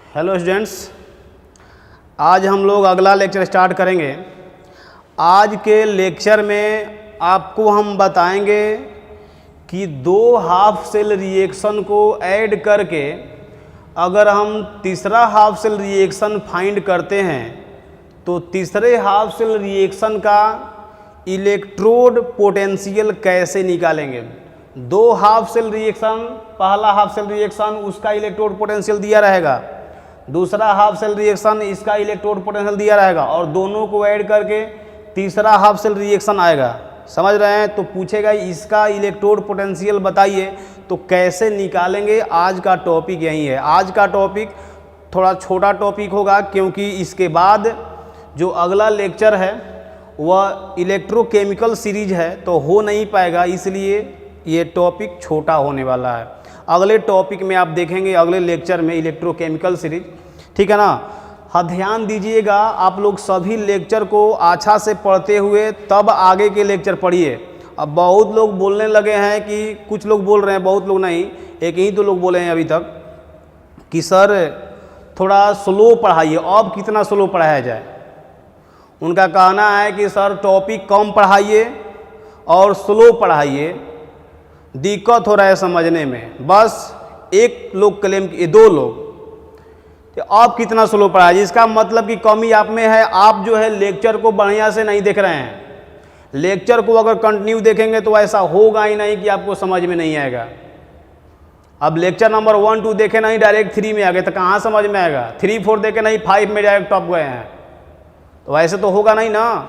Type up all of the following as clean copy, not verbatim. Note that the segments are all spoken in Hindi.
हेलो स्टूडेंट्स, आज हम लोग अगला लेक्चर स्टार्ट करेंगे। आज के लेक्चर में आपको हम बताएंगे कि दो हाफ सेल रिएक्शन को ऐड करके अगर हम तीसरा हाफ सेल रिएक्शन फाइंड करते हैं तो तीसरे हाफ सेल रिएक्शन का इलेक्ट्रोड पोटेंशियल कैसे निकालेंगे। दो हाफ सेल रिएक्शन, पहला हाफ सेल रिएक्शन उसका इलेक्ट्रोड पोटेंशियल दिया रहेगा, दूसरा हाफ सेल रिएक्शन इसका इलेक्ट्रोड पोटेंशियल दिया रहेगा और दोनों को ऐड करके तीसरा हाफ सेल रिएक्शन आएगा। समझ रहे हैं? तो पूछेगा इसका इलेक्ट्रोड पोटेंशियल बताइए, तो कैसे निकालेंगे। आज का टॉपिक यही है। आज का टॉपिक थोड़ा छोटा टॉपिक होगा क्योंकि इसके बाद जो अगला लेक्चर है वह इलेक्ट्रोकेमिकल सीरीज है, तो हो नहीं पाएगा, इसलिए ये टॉपिक छोटा होने वाला है। अगले टॉपिक में आप देखेंगे, अगले लेक्चर में इलेक्ट्रोकेमिकल सीरीज, ठीक है ना। हाँ, ध्यान दीजिएगा, आप लोग सभी लेक्चर को अच्छा से पढ़ते हुए तब आगे के लेक्चर पढ़िए। अब बहुत लोग बोलने लगे हैं कि कुछ लोग बोल रहे हैं, बहुत लोग नहीं, एक ही तो लोग बोले हैं अभी तक कि सर थोड़ा स्लो पढ़ाइए। अब कितना स्लो पढ़ाया जाए? उनका कहना है कि सर टॉपिक कम पढ़ाइए और स्लो पढ़ाइए, दिक्कत हो रहा है समझने में। बस एक लोग क्लेम किए, दो लोग, तो आप कितना स्लो पढ़ाइए, इसका मतलब कि कमी आप में है। आप जो है लेक्चर को बढ़िया से नहीं देख रहे हैं। लेक्चर को अगर कंटिन्यू देखेंगे तो ऐसा होगा ही नहीं कि आपको समझ में नहीं आएगा। अब लेक्चर नंबर 1, 2 देखे नहीं, डायरेक्ट 3 में आ गए तो कहाँ समझ में आएगा। 3, 4 देखे नहीं, 5 में डायरेक्ट टॉप गए हैं, तो ऐसे तो होगा नहीं ना।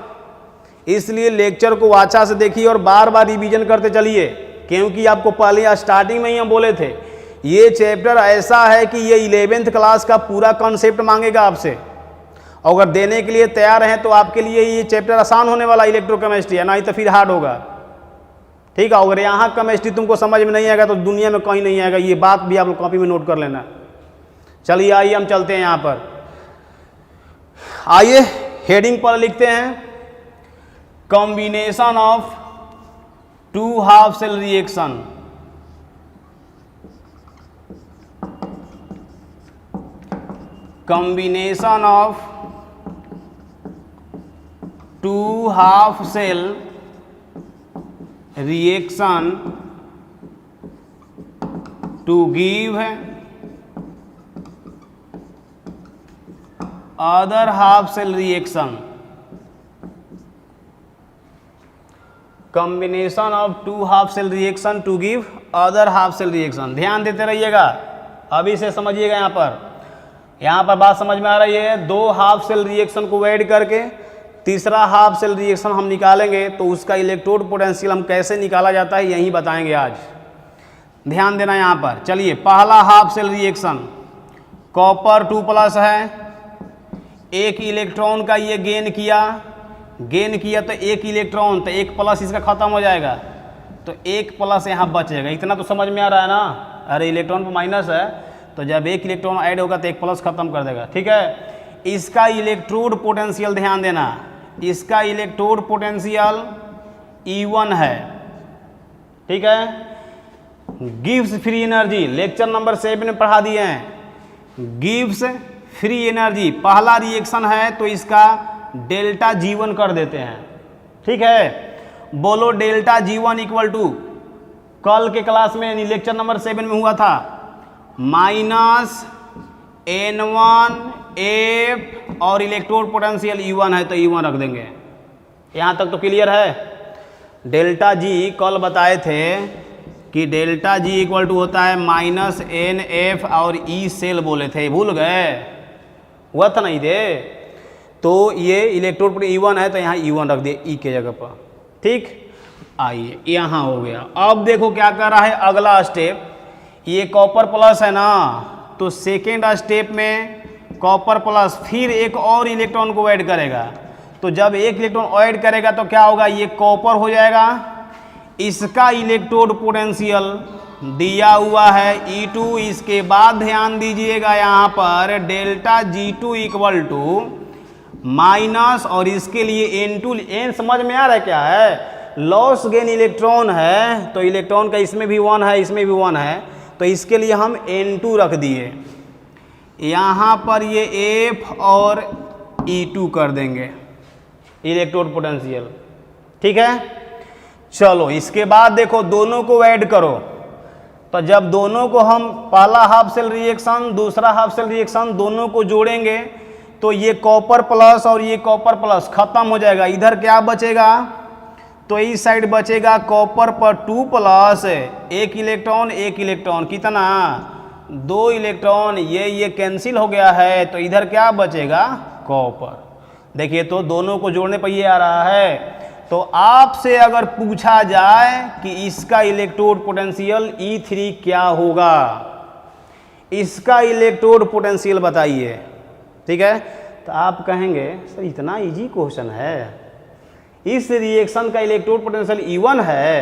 इसलिए लेक्चर को अच्छा से देखिए और बार बार रिवीजन करते चलिए, क्योंकि आपको पहले स्टार्टिंग में ही हम बोले थे ये चैप्टर ऐसा है कि ये 11th क्लास का पूरा कॉन्सेप्ट मांगेगा आपसे। अगर देने के लिए तैयार हैं तो आपके लिए ये चैप्टर आसान होने वाला इलेक्ट्रोकेमिस्ट्री है, नहीं तो फिर हार्ड होगा। ठीक है, अगर यहाँ केमिस्ट्री तुमको समझ में नहीं आएगा तो दुनिया में कहीं नहीं आएगा। ये बात भी आप लोग कॉपी में नोट कर लेना। चलिए आइए हम चलते हैं यहाँ पर। आइए हेडिंग पर लिखते हैं combination of two half cell reaction. Combination of two half cell reaction to give other half cell reaction. Combination of two half cell reaction to give other half cell reaction. ध्यान देते रहिएगा, अभी से समझिएगा। यहाँ पर बात समझ में आ रही है। दो हाफ सेल रिएक्शन को ऐड करके तीसरा हाफ सेल रिएक्शन हम निकालेंगे, तो उसका इलेक्ट्रोड पोटेंशियल हम कैसे निकाला जाता है यही बताएंगे आज। ध्यान देना यहाँ पर। चलिए, पहला हाफ सेल रिएक्शन, कॉपर 2+ है, एक इलेक्ट्रॉन का ये गेन किया तो एक इलेक्ट्रॉन, तो एक प्लस इसका खत्म हो जाएगा, तो एक प्लस यहाँ बच जाएगा। इतना तो समझ में आ रहा है ना। अरे इलेक्ट्रॉन पर माइनस है, तो जब एक इलेक्ट्रॉन ऐड होगा तो एक प्लस खत्म कर देगा। ठीक है, इसका इलेक्ट्रोड पोटेंशियल ध्यान देना, इसका इलेक्ट्रोड पोटेंशियल E1 है। ठीक है, gives free energy, lecture number 7 में पढ़ा दिए हैं। गिव्स फ्री एनर्जी पहला रिएक्शन है, तो इसका डेल्टा G1 कर देते हैं। ठीक है, बोलो डेल्टा G1 इक्वल टू, कल के क्लास में यानी लेक्चर नंबर 7 में हुआ था, -N1F और इलेक्ट्रोड पोटेंशियल E1 है तो E1 रख देंगे। यहाँ तक तो क्लियर है। डेल्टा G कल बताए थे कि डेल्टा G इक्वल टू होता है -NF और E सेल बोले थे, भूल गए? हुआ था नहीं थे? तो ये इलेक्ट्रोड E1 है तो यहाँ E1 रख दिए E के जगह पर। ठीक, आइए यहाँ हो गया। अब देखो क्या कर रहा है अगला स्टेप। ये कॉपर प्लस है ना, तो सेकेंड स्टेप में कॉपर प्लस फिर एक और इलेक्ट्रॉन को ऐड करेगा। तो जब एक इलेक्ट्रॉन ऐड करेगा तो क्या होगा, ये कॉपर हो जाएगा। इसका इलेक्ट्रोड पोटेंशियल दिया हुआ है E2। इसके बाद ध्यान दीजिएगा यहाँ पर delta G2 equal to minus, और इसके लिए N2, N समझ में आ रहा है क्या है? लॉस गेन इलेक्ट्रॉन है, तो इलेक्ट्रॉन का इसमें भी 1 है, इसमें भी 1 है, तो इसके लिए हम N2 रख दिए। यहाँ पर ये F और E2 कर देंगे इलेक्ट्रोड पोटेंशियल। ठीक है, चलो इसके बाद देखो दोनों को ऐड करो, तो जब दोनों को हम पहला हाफ सेल रिएक्शन दूसरा हाफ सेल रिएक्शन दोनों को जोड़ेंगे तो ये कॉपर प्लस और ये कॉपर प्लस खत्म हो जाएगा। इधर क्या बचेगा, तो इस साइड बचेगा कॉपर पर 2 प्लस एक इलेक्ट्रॉन कितना 2 इलेक्ट्रॉन, ये कैंसिल हो गया है, तो इधर क्या बचेगा कॉपर। देखिए तो दोनों को जोड़ने पर ये आ रहा है। तो आपसे अगर पूछा जाए कि इसका इलेक्ट्रोड पोटेंशियल E3 क्या होगा, इसका इलेक्ट्रोड पोटेंशियल बताइए। ठीक है, तो आप कहेंगे सर इतना इजी क्वेश्चन है, इस रिएक्शन का इलेक्ट्रोड पोटेंशियल E1 है,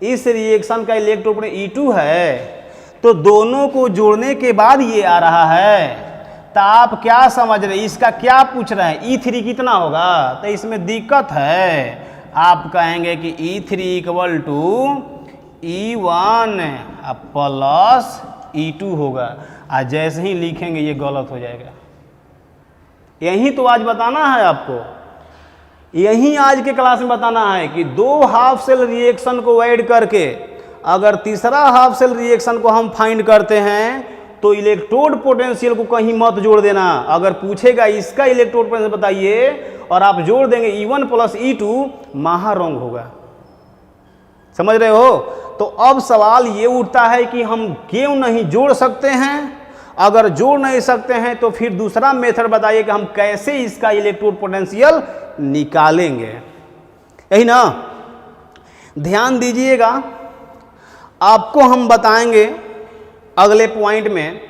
इस रिएक्शन का इलेक्ट्रोड पोटेंशियल E2 है, तो दोनों को जोड़ने के बाद ये आ रहा है। तो आप क्या समझ रहे, इसका क्या पूछ रहे हैं E3 कितना होगा, तो इसमें दिक्कत है। आप कहेंगे कि E3 equal to E1 plus E2 होगा, और जैसे ही लिखेंगे ये गलत हो जाएगा। यही तो आज बताना है आपको, यही आज के क्लास में बताना है कि 2 हाफ सेल रिएक्शन को ऐड करके अगर तीसरा हाफ सेल रिएक्शन को हम फाइंड करते हैं तो इलेक्ट्रोड पोटेंशियल को कहीं मत जोड़ देना। अगर पूछेगा इसका इलेक्ट्रोड पोटेंशियल बताइए और आप जोड़ देंगे E1 प्लस E2, महा रॉन्ग होगा। समझ रहे हो। तो अब सवाल ये उठता है कि हम क्यों नहीं जोड़ सकते हैं। अगर जोड़ नहीं सकते हैं तो फिर दूसरा मेथड बताइए कि हम कैसे इसका इलेक्ट्रोड पोटेंशियल निकालेंगे। यही ना, ध्यान दीजिएगा, आपको हम बताएंगे अगले पॉइंट में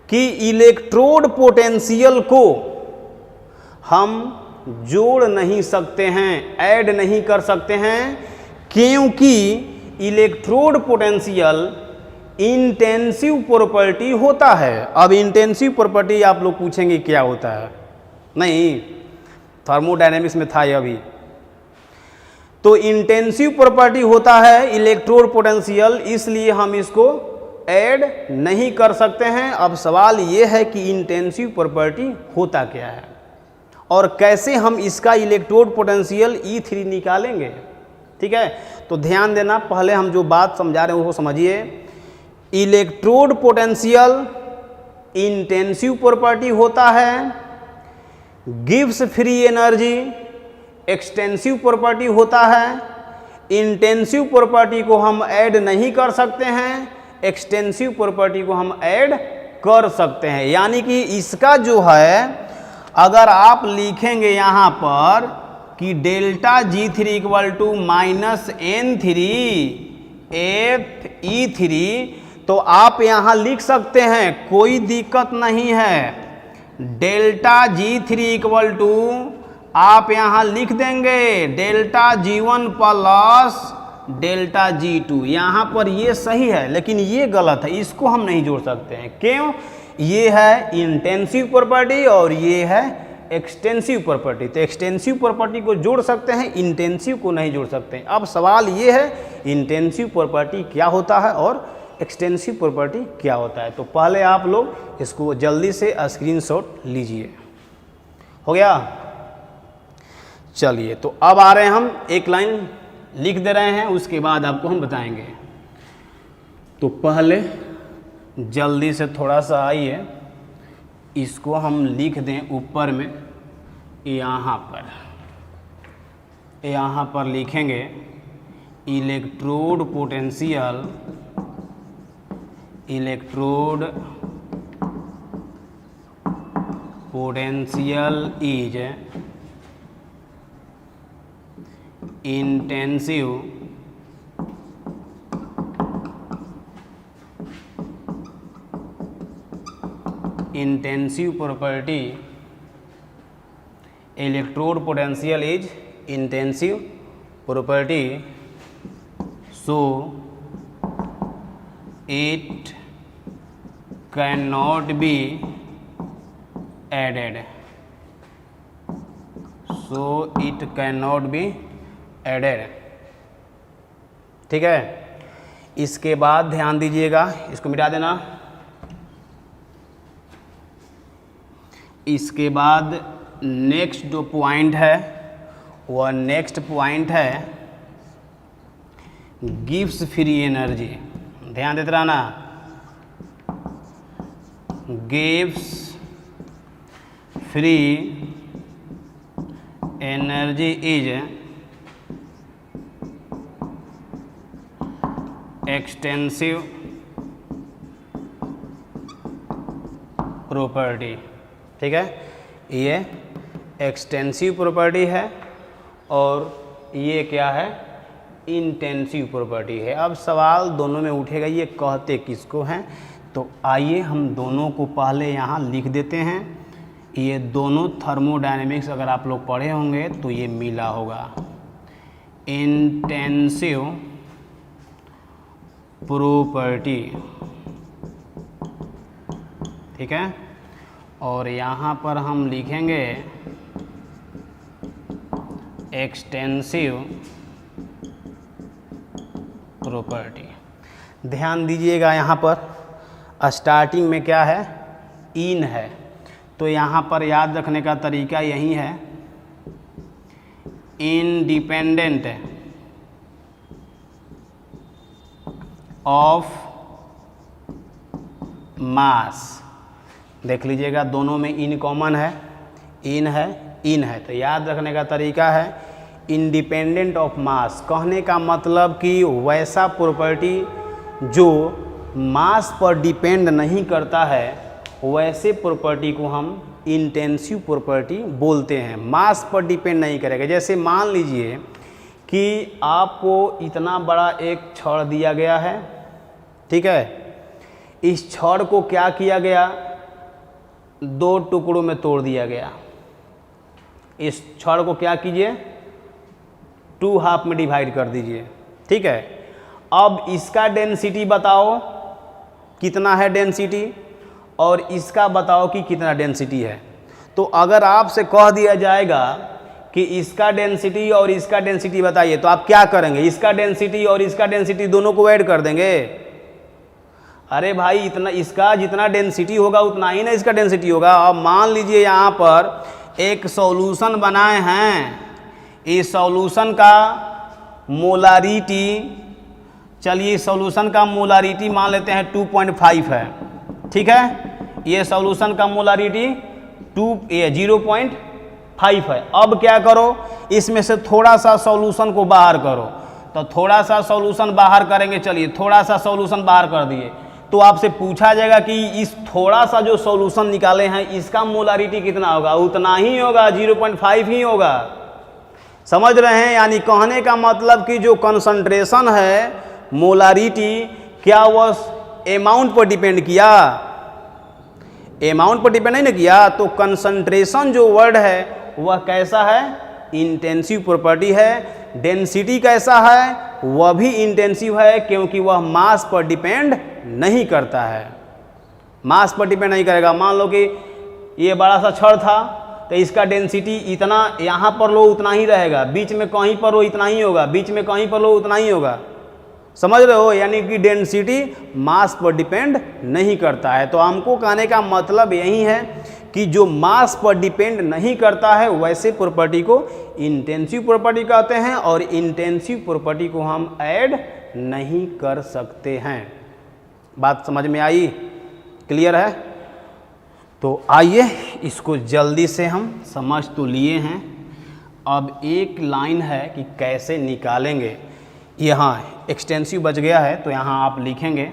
कि इलेक्ट्रोड पोटेंशियल को हम जोड़ नहीं सकते हैं, ऐड नहीं कर सकते हैं, क्योंकि इलेक्ट्रोड पोटेंशियल इंटेंसिव प्रॉपर्टी होता है। अब इंटेंसिव प्रॉपर्टी आप लोग पूछेंगे क्या होता है, नहीं थर्मोडायनेमिक्स में था ये अभी। तो इंटेंसिव प्रॉपर्टी होता है इलेक्ट्रोड पोटेंशियल, इसलिए हम इसको ऐड नहीं कर सकते हैं। अब सवाल ये है कि इंटेंसिव प्रॉपर्टी होता क्या है और कैसे हम इसका इलेक्ट्रोड पोटेंशियल E3 निकालेंगे। ठीक है, तो ध्यान देना, पहले हम जो बात समझा रहे हैं वो समझिए। इलेक्ट्रोड पोटेंशियल इंटेंसिव प्रॉपर्टी होता है, gives free energy extensive property होता है। इंटेंसिव प्रॉपर्टी को हम ऐड नहीं कर सकते हैं, एक्सटेंसिव प्रॉपर्टी को हम ऐड कर सकते हैं। यानी कि इसका जो है, अगर आप लिखेंगे यहाँ पर कि delta G3 equal to -N3 FE3, तो आप यहाँ लिख सकते हैं, कोई दिक्कत नहीं है। डेल्टा G3 इक्वल टू आप यहाँ लिख देंगे delta G1 plus delta G2। यहाँ पर ये सही है लेकिन ये गलत है, इसको हम नहीं जोड़ सकते हैं। क्यों, ये है इंटेंसिव प्रॉपर्टी और ये है एक्सटेंसिव प्रॉपर्टी। तो एक्सटेंसिव प्रॉपर्टी को जोड़ सकते हैं, इंटेंसिव को नहीं जोड़ सकते हैं। अब सवाल ये है इंटेंसिव प्रॉपर्टी क्या होता है और एक्सटेंसिव प्रॉपर्टी क्या होता है। तो पहले आप लोग इसको जल्दी से स्क्रीनशॉट लीजिए। हो गया, चलिए तो अब आ रहे हैं, हम एक लाइन लिख दे रहे हैं, उसके बाद आपको हम बताएंगे। तो पहले जल्दी से थोड़ा सा आइए, इसको हम लिख दें ऊपर में, यहाँ पर लिखेंगे electrode potential, electrode potential is intensive property, electrode potential is intensive property, so it can not be added, so it can not be added. ठीक है, इसके बाद ध्यान दीजिएगा, इसको मिटा देना। इसके बाद नेक्स्ट जो पॉइंट है वह नेक्स्ट पॉइंट है गिव्स फ्री एनर्जी। ध्यान देते रहना, gives free energy is extensive property. ठीक है, ये एक्सटेंसिव प्रॉपर्टी है और ये क्या है, इंटेंसिव प्रॉपर्टी है। अब सवाल दोनों में उठेगा, ये कहते किसको हैं, तो आइए हम दोनों को पहले यहाँ लिख देते हैं। ये दोनों थर्मोडायनेमिक्स अगर आप लोग पढ़े होंगे तो ये मिला होगा, इंटेंसिव प्रॉपर्टी। ठीक है, और यहाँ पर हम लिखेंगे एक्सटेंसिव प्रॉपर्टी। ध्यान दीजिएगा, यहाँ पर स्टार्टिंग में क्या है, इन है, तो यहाँ पर याद रखने का तरीका यही है, इंडिपेंडेंट ऑफ मास। देख लीजिएगा दोनों में इन कॉमन है, इन है, इन है, तो याद रखने का तरीका है इंडिपेंडेंट ऑफ मास। कहने का मतलब कि वैसा प्रॉपर्टी जो मास पर डिपेंड नहीं करता है, वैसे प्रॉपर्टी को हम इंटेंसिव प्रॉपर्टी बोलते हैं। मास पर डिपेंड नहीं करेगा। जैसे मान लीजिए कि आपको इतना बड़ा एक छड़ दिया गया है, ठीक है, इस छड़ को क्या किया गया, दो टुकड़ों में तोड़ दिया गया। इस छड़ को क्या कीजिए, 2 हाफ में डिवाइड कर दीजिए। ठीक है, अब इसका डेंसिटी बताओ कितना है डेंसिटी, और इसका बताओ कि कितना डेंसिटी है। तो अगर आपसे कह दिया जाएगा कि इसका डेंसिटी और इसका डेंसिटी बताइए, तो आप क्या करेंगे, इसका डेंसिटी और इसका डेंसिटी दोनों को ऐड कर देंगे। अरे भाई, इतना इसका जितना डेंसिटी होगा उतना ही ना इसका डेंसिटी होगा। अब मान लीजिए यहाँ पर एक सॉल्यूशन बनाए हैं, इस सॉल्यूशन का मोलारिटी, चलिए सॉल्यूशन का मोलारिटी मान लेते हैं 2.5 है। ठीक है, ये सॉल्यूशन का मोलारिटी 0.5 है। अब क्या करो, इसमें से थोड़ा सा सॉल्यूशन को बाहर करो, तो थोड़ा सा सॉल्यूशन बाहर करेंगे। चलिए थोड़ा सा सॉल्यूशन बाहर कर दिए, तो आपसे पूछा जाएगा कि इस थोड़ा सा जो सॉल्यूशन निकाले हैं इसका मोलारिटी कितना होगा, उतना ही होगा, 0.5 ही होगा। समझ रहे हैं, यानी कहने का मतलब कि जो कंसंट्रेशन है, मोलारिटी, क्या वह अमाउंट पर डिपेंड किया, अमाउंट पर डिपेंड नहीं ना किया। तो कंसंट्रेशन जो वर्ड है वह कैसा है, इंटेंसिव प्रॉपर्टी है। डेंसिटी कैसा है, वह भी इंटेंसिव है, क्योंकि वह मास पर डिपेंड नहीं करता है, मास पर डिपेंड नहीं करेगा। मान लो कि ये बड़ा सा छड़ था, तो इसका डेंसिटी इतना, यहाँ पर लो उतना ही रहेगा, बीच में कहीं पर लो इतना ही होगा, बीच में कहीं पर लो उतना ही होगा। समझ रहे हो, यानी कि डेंसिटी मास पर डिपेंड नहीं करता है। तो हमको कहने का मतलब यही है कि जो मास पर डिपेंड नहीं करता है वैसे प्रॉपर्टी को इंटेंसिव प्रॉपर्टी कहते हैं, और इंटेंसिव प्रॉपर्टी को हम ऐड नहीं कर सकते हैं। बात समझ में आई, क्लियर है? तो आइए इसको जल्दी से हम समझ तो लिए हैं। अब एक लाइन है कि कैसे निकालेंगे। यहाँ एक्सटेंसिव बच गया है, तो यहाँ आप लिखेंगे,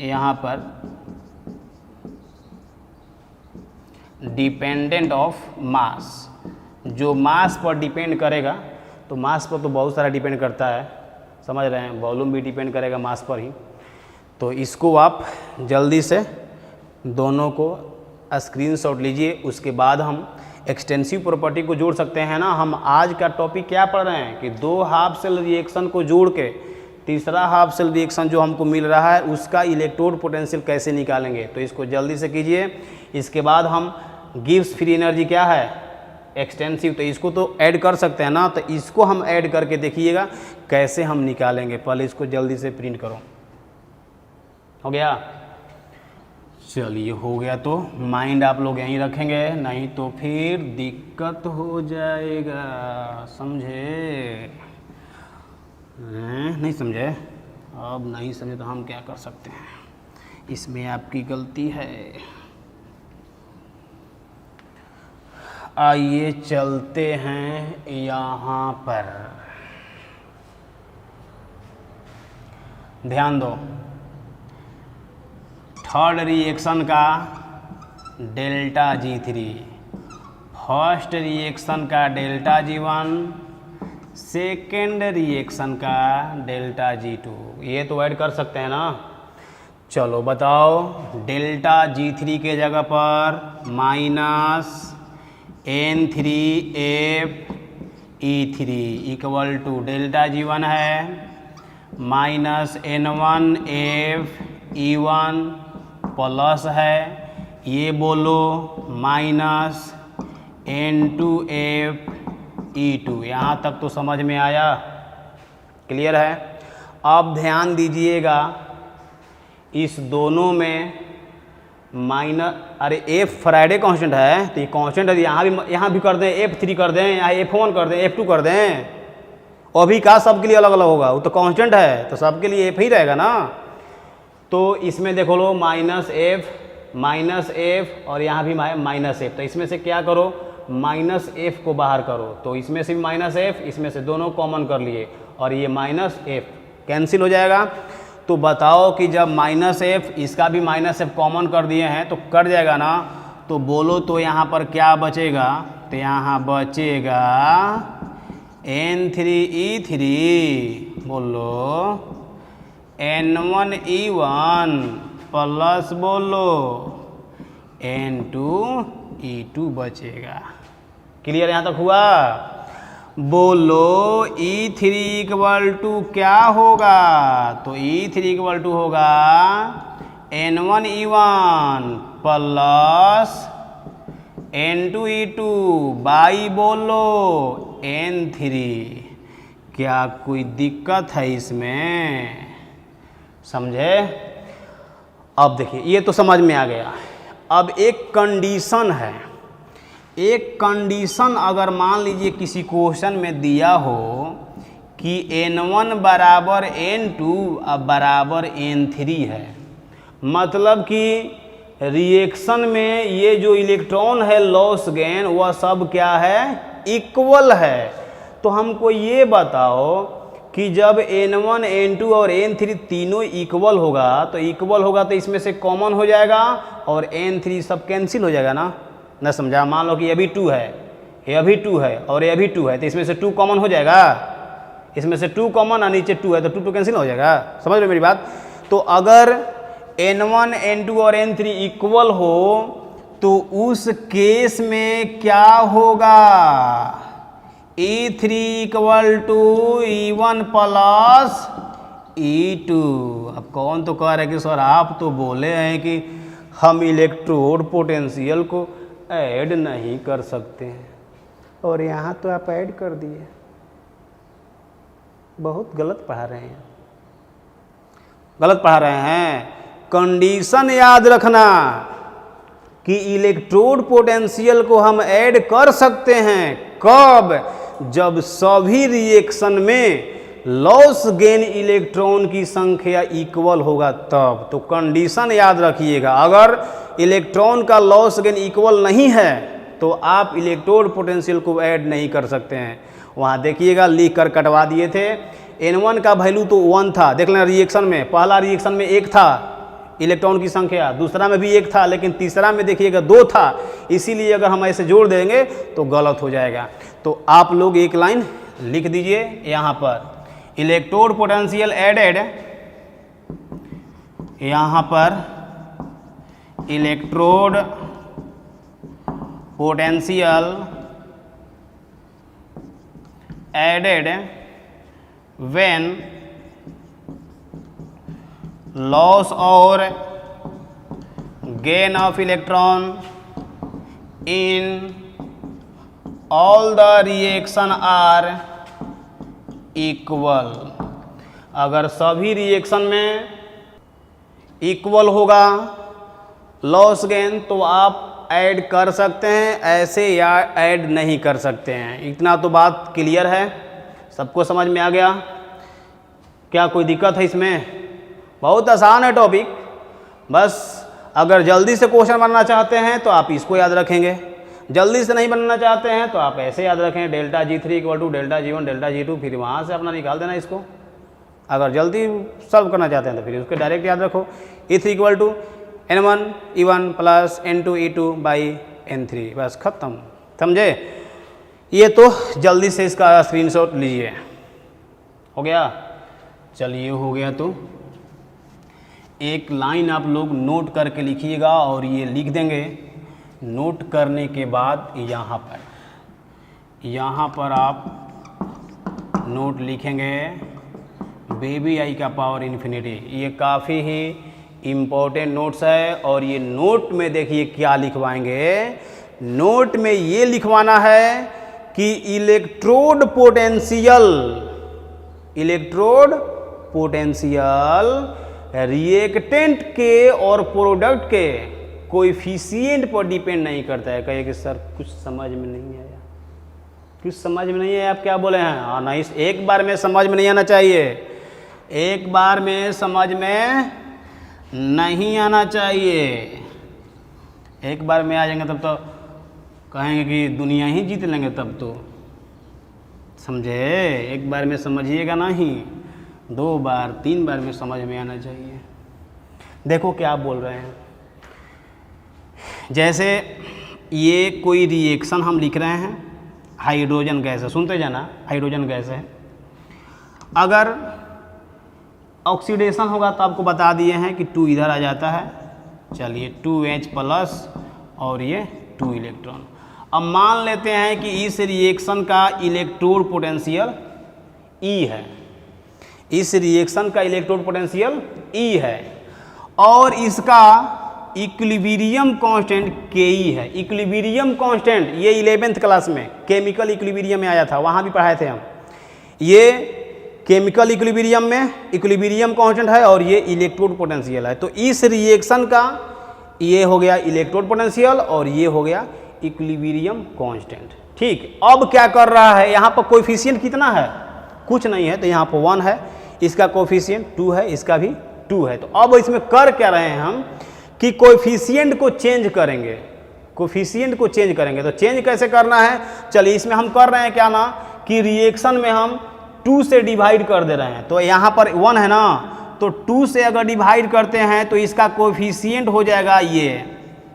यहाँ पर डिपेंडेंट ऑफ मास। जो मास पर डिपेंड करेगा, तो मास पर तो बहुत सारा डिपेंड करता है, समझ रहे हैं, वॉल्यूम भी डिपेंड करेगा मास पर ही। तो इसको आप जल्दी से दोनों को स्क्रीनशॉट लीजिए, उसके बाद हम एक्सटेंसिव प्रॉपर्टी को जोड़ सकते हैं ना। हम आज का टॉपिक क्या पढ़ रहे हैं कि 2 हाफ सेल रिएक्शन को जोड़ के तीसरा हाफ सेल रिएक्शन जो हमको मिल रहा है उसका इलेक्ट्रोड पोटेंशियल कैसे निकालेंगे। तो इसको जल्दी से कीजिए। इसके बाद हम गिव्स फ्री एनर्जी क्या है, एक्सटेंसिव, तो इसको तो ऐड कर सकते हैं ना, तो इसको हम ऐड करके देखिएगा कैसे हम निकालेंगे। पहले इसको जल्दी से प्रिंट करो, हो गया। चलिए हो गया। तो माइंड आप लोग यहीं रखेंगे, नहीं तो फिर दिक्कत हो जाएगा, समझे? नहीं समझे? अब नहीं समझे तो हम क्या कर सकते हैं, इसमें आपकी गलती है। आइए चलते हैं यहाँ पर, ध्यान दो। थर्ड रिएक्शन का डेल्टा G3, फर्स्ट रिएक्शन का डेल्टा G1, सेकेंड रिएक्शन का डेल्टा G2, ये तो ऐड कर सकते हैं ना। चलो बताओ, डेल्टा G3 के जगह पर minus N3FE3 equal to delta G1 है माइनस N1FE1 प्लस है, ये बोलो माइनस N2FE2। यहाँ तक तो समझ में आया, क्लियर है? अब ध्यान दीजिएगा, इस दोनों में माइनस, अरे F फ्राइडे कांस्टेंट है तो ये कांस्टेंट है, यहाँ भी कर दें F3 कर दें, या F1 कर दें, F2 कर दें, और भी का सबके लिए अलग अलग होगा, वो तो कांस्टेंट है तो सबके लिए F ही रहेगा ना। तो इसमें देखो लो माइनस F और यहाँ भी माइनस F, तो इसमें से क्या करो, माइनस F को बाहर करो, तो इसमें से भी माइनस F, इसमें से दोनों कॉमन कर लिए और ये माइनस F कैंसिल हो जाएगा। तो बताओ कि जब माइनस F, इसका भी माइनस F कॉमन कर दिए हैं तो कट जाएगा ना। तो बोलो तो यहाँ पर क्या बचेगा, तो यहाँ बचेगा N3E3, बोलो N1E1 प्लस बोलो N2E2 बचेगा। क्लियर यहाँ तक हुआ? बोलो E3 इक्वल टू क्या होगा, तो E3 इक्वल टू होगा N1E1 प्लस N2E2 बाई बोलो N3। क्या कोई दिक्कत है इसमें, समझे? अब देखिए ये तो समझ में आ गया। अब एक कंडीशन है, एक कंडीशन अगर मान लीजिए किसी क्वेश्चन में दिया हो कि N1 बराबर N2 अब बराबर N3 है, मतलब कि रिएक्शन में ये जो इलेक्ट्रॉन है लॉस गेन वह सब क्या है, इक्वल है। तो हमको ये बताओ कि जब N1 N2 और N3 तीनों इक्वल होगा तो इसमें से कॉमन हो जाएगा और N3 सब कैंसिल हो जाएगा ना। न समझा? मान लो कि ये भी 2 है, ये भी 2 है और ये भी 2 है, तो इसमें से 2 कॉमन हो जाएगा, इसमें से 2 कॉमन और नीचे 2 है तो 2 कैंसिल हो जाएगा। समझ रहे मेरी बात? तो अगर N1 N2 और N3 इक्वल हो तो उस केस में क्या होगा, E3 equal to E1 plus E2। अब कौन तो कह रहे कि सर आप तो बोले हैं कि हम इलेक्ट्रोड पोटेंशियल को ऐड नहीं कर सकते हैं, और यहाँ तो आप ऐड कर दिए। बहुत गलत पढ़ा रहे हैं, गलत पढ़ा रहे हैं। कंडीशन याद रखना कि इलेक्ट्रोड पोटेंशियल को हम ऐड कर सकते हैं, कब? जब सभी रिएक्शन में लॉस गेन इलेक्ट्रॉन की संख्या इक्वल होगा तब। तो कंडीशन याद रखिएगा, अगर इलेक्ट्रॉन का लॉस गेन इक्वल नहीं है तो आप इलेक्ट्रोड पोटेंशियल को ऐड नहीं कर सकते हैं। वहाँ देखिएगा लिख कर कटवा दिए थे। N1 का वैल्यू तो 1 था, देख लेना रिएक्शन में, पहला रिएक्शन में 1 था इलेक्ट्रॉन की संख्या, दूसरा में भी 1 था, लेकिन तीसरा में देखिएगा 2 था। इसीलिए अगर हम ऐसे जोड़ देंगे तो गलत हो जाएगा। तो आप लोग एक लाइन लिख दीजिए यहाँ पर, इलेक्ट्रोड पोटेंशियल एडेड, यहाँ पर electrode potential added when loss और gain of electron in all the reaction are equal। अगर सभी रिएक्शन में इक्वल होगा लॉस गेन तो आप ऐड कर सकते हैं ऐसे या ऐड नहीं कर सकते हैं। इतना तो बात क्लियर है, सबको समझ में आ गया? क्या कोई दिक्कत है इसमें? बहुत आसान है टॉपिक। बस अगर जल्दी से क्वेश्चन बनना चाहते हैं तो आप इसको याद रखेंगे, जल्दी से नहीं बनना चाहते हैं तो आप ऐसे याद रखें delta G3 equal to delta G1 delta G2, फिर वहाँ से अपना निकाल देना इसको। अगर जल्दी सॉल्व करना चाहते हैं तो फिर उसके डायरेक्ट याद रखो E3 equal to N1 E1 plus N2 E2 by N3, बस खत्म। समझे? ये तो जल्दी से इसका स्क्रीनशॉट लीजिए। हो गया? चलिए हो गया तो एक लाइन आप लोग नोट करके लिखिएगा और ये लिख देंगे। नोट करने के बाद यहाँ पर आप नोट लिखेंगे बेबी आई का पावर इन्फिनिटी। ये काफ़ी ही इम्पोर्टेंट नोट्स है और ये नोट में देखिए क्या लिखवाएंगे। नोट में ये लिखवाना है कि इलेक्ट्रोड पोटेंशियल रिएक्टेंट के और प्रोडक्ट के कोएफिशिएंट पर डिपेंड नहीं करता है। कहिए कि सर कुछ समझ में नहीं आया, कुछ समझ में नहीं आया, आप क्या बोले हैं? हाँ नहीं, एक बार में समझ में नहीं आना चाहिए, एक बार में समझ में नहीं आना चाहिए। एक बार में आ जाएंगे तब तो कहेंगे कि दुनिया ही जीत लेंगे तब तो। समझे? एक बार में समझिएगा नहीं, 2 बार 3 बार में समझ में आना चाहिए। देखो क्या बोल रहे हैं, जैसे ये कोई रिएक्शन हम लिख रहे हैं, हाइड्रोजन गैस है, सुनते जाना, हाइड्रोजन गैस है। अगर ऑक्सीडेशन होगा तो आपको बता दिए हैं कि 2 इधर आ जाता है। चलिए 2H प्लस और ये 2 इलेक्ट्रॉन। अब मान लेते हैं कि इस रिएक्शन का इलेक्ट्रोड पोटेंशियल E है, इस रिएक्शन का इलेक्ट्रोड पोटेंशियल E है और इसका इक्विलिब्रियम कांस्टेंट Ke है। इक्विलिब्रियम कांस्टेंट ये 11th क्लास में केमिकल इक्विलिब्रियम में आया था, वहाँ भी पढ़ाए थे हम। ये केमिकल इक्विलिब्रियम में इक्विलिब्रियम कांस्टेंट है और ये इलेक्ट्रोड पोटेंशियल है। तो इस रिएक्शन का ये हो गया इलेक्ट्रोड पोटेंशियल और ये हो गया इक्विलिब्रियम कांस्टेंट। ठीक, अब क्या कर रहा है, यहाँ पर कोएफिशिएंट कितना है? कुछ नहीं है, तो यहाँ पर 1 है, इसका कोएफिशिएंट 2 है, इसका भी 2 है। तो अब इसमें कर क्या रहे हैं हम कि कोएफिशिएंट को चेंज करेंगे, कोएफिशिएंट को चेंज करेंगे। तो चेंज कैसे करना है? चलिए इसमें हम कर रहे हैं क्या ना कि रिएक्शन में हम 2 से डिवाइड कर दे रहे हैं। तो यहाँ पर 1 है ना, तो 2 से अगर डिवाइड करते हैं तो इसका कोएफिशिएंट हो जाएगा ये।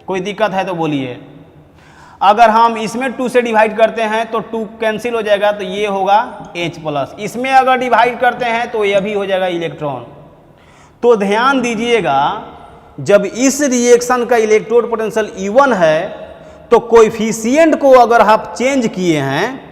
कोई दिक्कत है तो बोलिए। अगर हम इसमें 2 से डिवाइड करते हैं तो 2 कैंसिल हो जाएगा, तो ये होगा H प्लस। इसमें अगर डिवाइड करते हैं तो यह भी हो जाएगा इलेक्ट्रॉन। तो ध्यान दीजिएगा, जब इस रिएक्शन का इलेक्ट्रोड पोटेंशियल E1 है तो कोएफिशिएंट को अगर आप चेंज किए हैं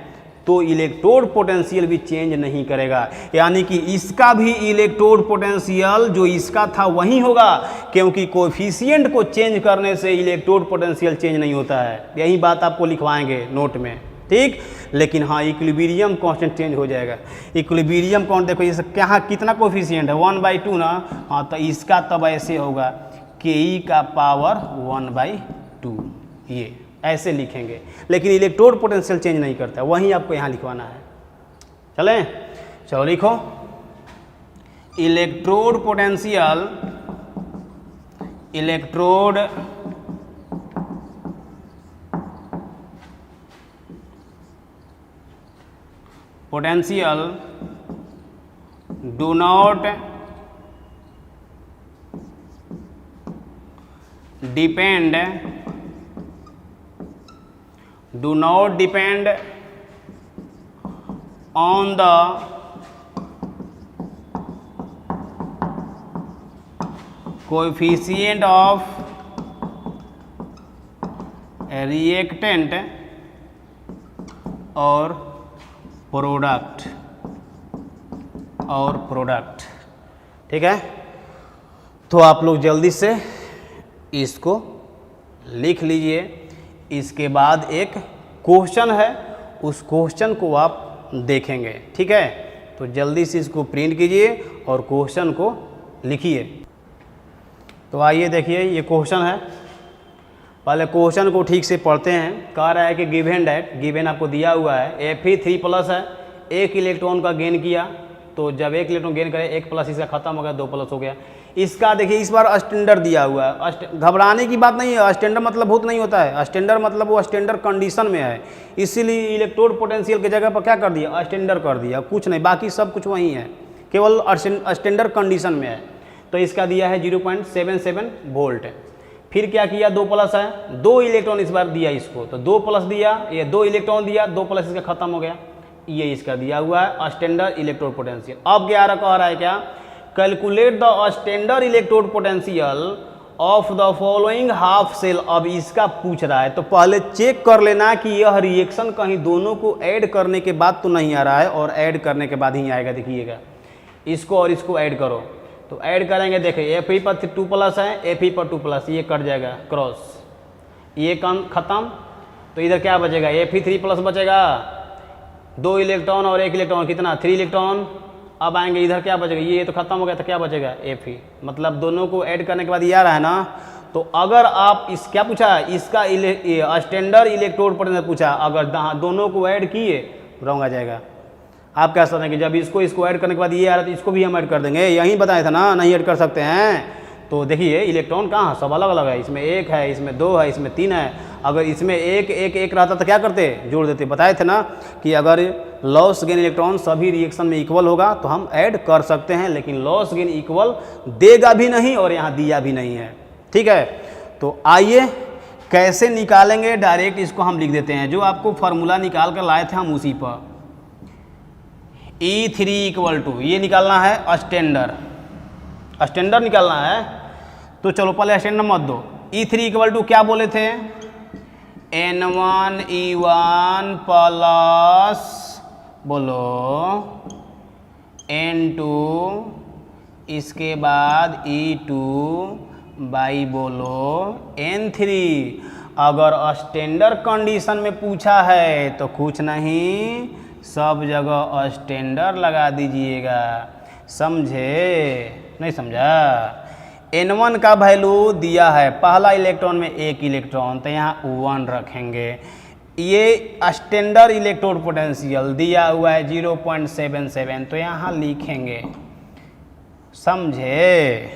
तो इलेक्ट्रोड पोटेंशियल भी चेंज नहीं करेगा, यानी कि इसका भी इलेक्ट्रोड पोटेंशियल जो इसका था वही होगा, क्योंकि कोएफिशिएंट को चेंज करने से इलेक्ट्रोड पोटेंशियल चेंज नहीं होता है। यही बात आपको लिखवाएंगे नोट में, ठीक। लेकिन हाँ, इक्विलिब्रियम कांस्टेंट चेंज हो जाएगा। इक्विलिब्रियम कांस्टेंट देखो इस यहाँ कितना कोएफिशिएंट है 1/2 ना, हाँ तो इसका तब ऐसे होगा Ke का पावर 1/2, ये ऐसे लिखेंगे। लेकिन इलेक्ट्रोड पोटेंशियल चेंज नहीं करता, वहीं आपको यहाँ लिखवाना है। चलें, चलो लिखो electrode potential, electrode potential do not depend on the coefficient of reactant और प्रोडक्ट, ठीक है। तो आप लोग जल्दी से इसको लिख लीजिए। इसके बाद एक क्वेश्चन है, उस क्वेश्चन को आप देखेंगे, ठीक है। तो जल्दी से इसको प्रिंट कीजिए और क्वेश्चन को लिखिए। तो आइए देखिए, ये क्वेश्चन है। पहले क्वेश्चन को ठीक से पढ़ते हैं। कह रहा है कि गिवन डैट, गिवन आपको दिया हुआ है Fe3+ है, एक इलेक्ट्रॉन का गेन किया, तो जब एक इलेक्ट्रॉन गेन करे 1+ इसका खत्म हो गया, 2+ हो गया। इसका देखिए इस बार स्टैंडर्ड दिया हुआ है, घबराने की बात नहीं है। स्टैंडर्ड मतलब भूत नहीं होता है, स्टैंडर्ड मतलब वो स्टैंडर्ड कंडीशन में है, इसीलिए इलेक्ट्रोड पोटेंशियल की जगह पर क्या कर दिया, स्टैंडर्ड कर दिया, कुछ नहीं, बाकी सब कुछ वही है, केवल स्टैंडर्ड कंडीशन में है। तो इसका दिया है 0.77 वोल्ट। फिर क्या किया, 2+ है, 2 इलेक्ट्रॉन इस बार दिया इसको, तो 2+ दिया, ये 2 इलेक्ट्रॉन दिया, 2+ इसका खत्म हो गया, ये इसका दिया हुआ है स्टैंडर्ड इलेक्ट्रोड पोटेंशियल। अब क्या कह रहा है, क्या, calculate the standard electrode potential of the following half cell. अब इसका पूछ रहा है, तो पहले चेक कर लेना कि यह रिएक्शन कहीं दोनों को ऐड करने के बाद तो नहीं आ रहा है, और ऐड करने के बाद ही आएगा। देखिएगा, इसको और इसको ऐड करो, तो ऐड करेंगे, देखिए Fe पर 2+ है, Fe पर 2+, ये कट जाएगा क्रॉस, ये कम खत्म, तो इधर क्या बचेगा, Fe3+ बचेगा, 2 इलेक्ट्रॉन और 1 इलेक्ट्रॉन, कितना, 3 इलेक्ट्रॉन। अब आएंगे इधर क्या बचेगा, ये तो खत्म हो गया, तो क्या बचेगा Fe, मतलब दोनों को ऐड करने के बाद ये आ रहा है ना। तो अगर आप इस क्या पूछा, इसका स्टैंडर्ड इलेक्ट्रोड पोटेंशियल पूछा, अगर दोनों को ऐड किए तो रॉन्ग आ जाएगा। आप क्या समझें कि जब इसको ऐड करने के बाद ये आ रहा है तो इसको भी हम ऐड कर देंगे, यहीं बताया था ना, नहीं ऐड कर सकते हैं। तो देखिए इलेक्ट्रॉन कहाँ, सब अलग अलग है, इसमें 1 है, इसमें 2 है, इसमें 3 है। अगर इसमें एक रहता तो क्या करते, जोड़ देते। बताए थे ना कि अगर लॉस गेन इलेक्ट्रॉन सभी रिएक्शन में इक्वल होगा तो हम ऐड कर सकते हैं, लेकिन लॉस गेन इक्वल देगा भी नहीं और यहाँ दिया भी नहीं है। ठीक है, तो आइए कैसे निकालेंगे, डायरेक्ट इसको हम लिख देते हैं। जो आपको फार्मूला निकाल कर लाए थे हम उसी पर, E3 ये निकालना है स्टैंडर्ड निकालना है। तो चलो पहले स्टैंडर्ड मत दो। E3 क्या बोले थे, N1E1 प्लस बोलो N2, इसके बाद E2 बाई बोलो N3। अगर स्टैंडर्ड कंडीशन में पूछा है तो कुछ नहीं, सब जगह स्टैंडर्ड लगा दीजिएगा, समझे, नहीं समझा। N1 का वैल्यू दिया है, पहला इलेक्ट्रॉन में 1 इलेक्ट्रॉन, तो यहाँ 1 रखेंगे। ये स्टैंडर्ड इलेक्ट्रोड पोटेंशियल दिया हुआ है 0.77, तो यहाँ लिखेंगे, समझे,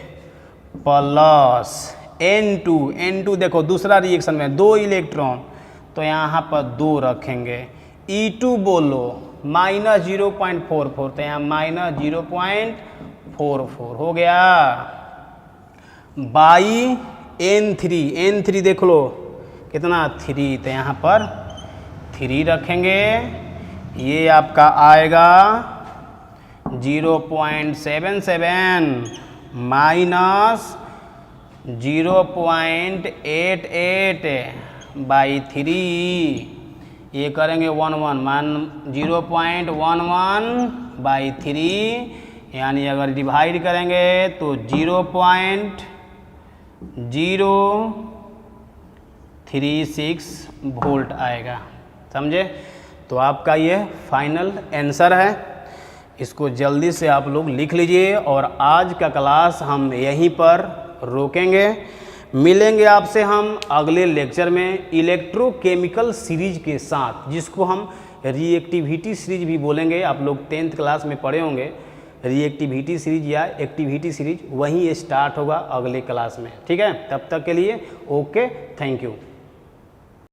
प्लस N2 देखो दूसरा रिएक्शन में 2 इलेक्ट्रॉन, तो यहाँ पर 2 रखेंगे। E2 बोलो -0.44, तो यहाँ -0.44 हो गया, बाई N3 देख लो कितना, 3, तो यहाँ पर 3 रखेंगे। ये आपका आएगा 0.77 माइनस 0.88 बाई 3, ये करेंगे 11 मान 0.11 बाई 3, यानी अगर डिवाइड करेंगे तो 0.036 वोल्ट आएगा, समझे। तो आपका ये फाइनल आंसर है, इसको जल्दी से आप लोग लिख लीजिए। और आज का क्लास हम यहीं पर रोकेंगे, मिलेंगे आपसे हम अगले लेक्चर में इलेक्ट्रोकेमिकल सीरीज के साथ, जिसको हम रिएक्टिविटी सीरीज भी बोलेंगे। आप लोग 10th क्लास में पढ़े होंगे, रिएक्टिविटी सीरीज या एक्टिविटी सीरीज, वहीं स्टार्ट होगा अगले क्लास में। ठीक है, तब तक के लिए ओके, थैंक यू।